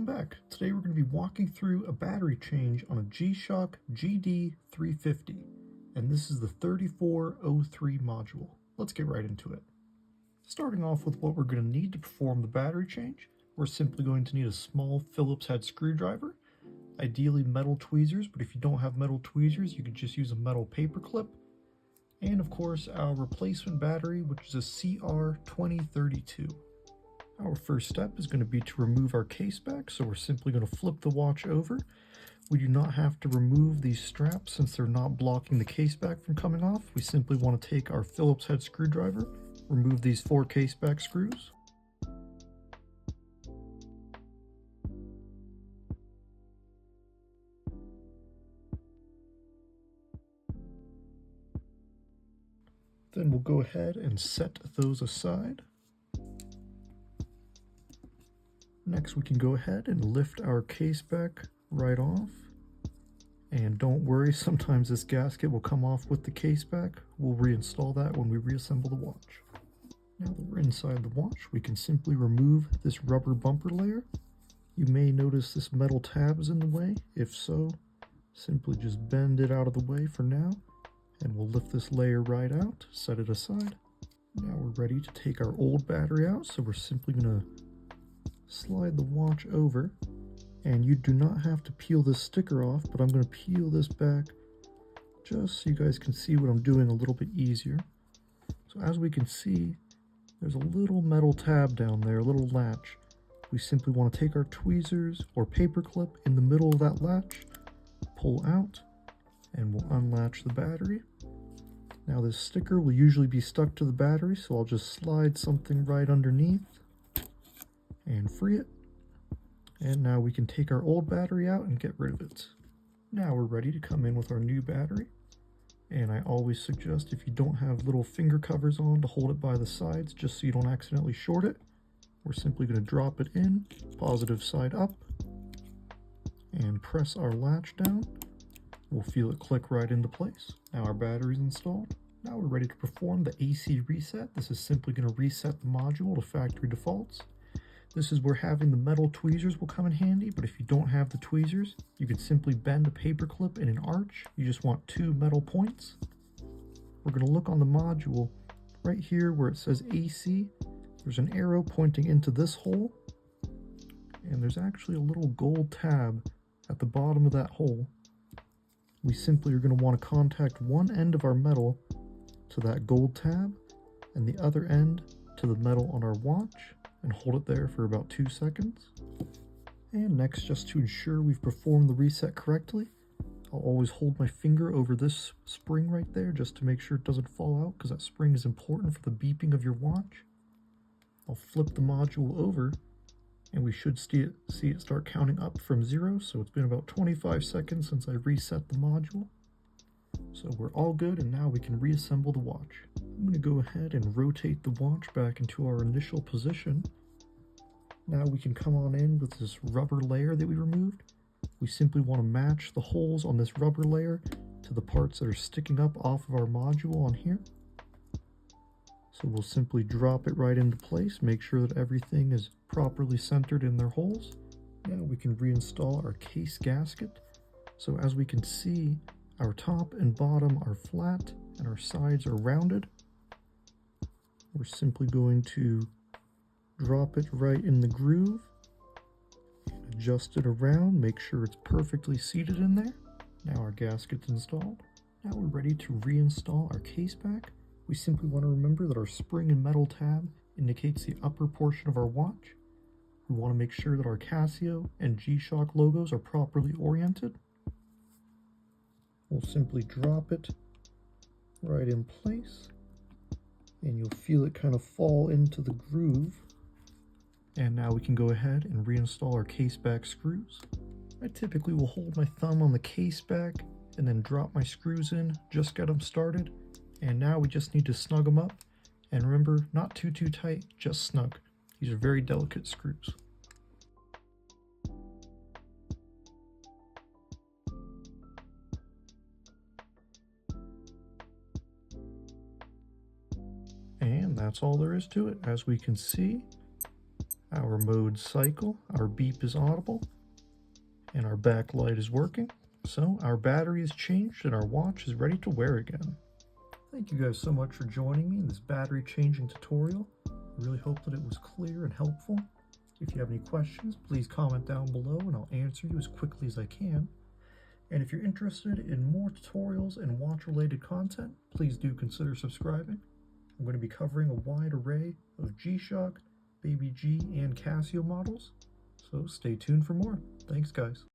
Welcome back. Today we're going to be walking through a battery change on a G-Shock GD-350, and this is the 3403 module. Let's get right into it. Starting off with what we're going to need to perform the battery change, we're simply going to need a small Phillips head screwdriver, ideally metal tweezers, but if you don't have metal tweezers, you could just use a metal paper clip, and of course our replacement battery, which is a CR2032. Our first step is going to be to remove our case back, so we're simply going to flip the watch over. We do not have to remove these straps since they're not blocking the case back from coming off. We simply want to take our Phillips head screwdriver, remove these 4 case back screws. Then we'll go ahead and set those aside. Next, we can go ahead and lift our case back right off. And don't worry, sometimes this gasket will come off with the case back. We'll reinstall that when we reassemble the watch. Now that we're inside the watch, we can simply remove this rubber bumper layer. You may notice this metal tab is in the way. If so, simply just bend it out of the way for now. And we'll lift this layer right out, set it aside. Now we're ready to take our old battery out, so we're simply going to slide the watch over, and you do not have to peel this sticker off, but I'm going to peel this back just so you guys can see what I'm doing a little bit easier. So as we can see, there's a little metal tab down there, a little latch. We simply want to take our tweezers or paper clip in the middle of that latch, pull out, and we'll unlatch the battery. Now this sticker will usually be stuck to the battery, so I'll just slide something right underneath and free it. And now we can take our old battery out and get rid of it. Now we're ready to come in with our new battery. And I always suggest, if you don't have little finger covers on, to hold it by the sides just so you don't accidentally short it. We're simply going to drop it in, positive side up, and press our latch down. We'll feel it click right into place. Now our battery's installed. Now we're ready to perform the AC reset. This is simply going to reset the module to factory defaults. This is where having the metal tweezers will come in handy, but if you don't have the tweezers, you can simply bend a paper clip in an arch. You just want 2 metal points. We're going to look on the module right here where it says AC. There's an arrow pointing into this hole, and there's actually a little gold tab at the bottom of that hole. We simply are going to want to contact one end of our metal to that gold tab and the other end to the metal on our watch, and hold it there for about 2 seconds. And next, just to ensure we've performed the reset correctly, I'll always hold my finger over this spring right there just to make sure it doesn't fall out, because that spring is important for the beeping of your watch. I'll flip the module over, and we should see it start counting up from 0, so it's been about 25 seconds since I reset the module. So we're all good, and now we can reassemble the watch. I'm going to go ahead and rotate the watch back into our initial position. Now we can come on in with this rubber layer that we removed. We simply want to match the holes on this rubber layer to the parts that are sticking up off of our module on here. So we'll simply drop it right into place, make sure that everything is properly centered in their holes. Now we can reinstall our case gasket. So as we can see, our top and bottom are flat and our sides are rounded. We're simply going to drop it right in the groove, adjust it around, make sure it's perfectly seated in there. Now our gasket's installed. Now we're ready to reinstall our case back. We simply want to remember that our spring and metal tab indicates the upper portion of our watch. We want to make sure that our Casio and G-Shock logos are properly oriented. We'll simply drop it right in place, and you'll feel it kind of fall into the groove. And now we can go ahead and reinstall our case back screws. I typically will hold my thumb on the case back and then drop my screws in, just get them started. And now we just need to snug them up. And remember, not too tight, just snug. These are very delicate screws. And that's all there is to it. As we can see, our Our mode cycle, our beep is audible, and our backlight is working. So our battery is changed and our watch is ready to wear again. Thank you guys so much for joining me in this battery changing tutorial. I really hope that it was clear and helpful. If you have any questions, please comment down below and I'll answer you as quickly as I can. And if you're interested in more tutorials and watch related content, please do consider subscribing. I'm going to be covering a wide array of G-Shock, Baby G, and Casio models, so stay tuned for more. Thanks guys.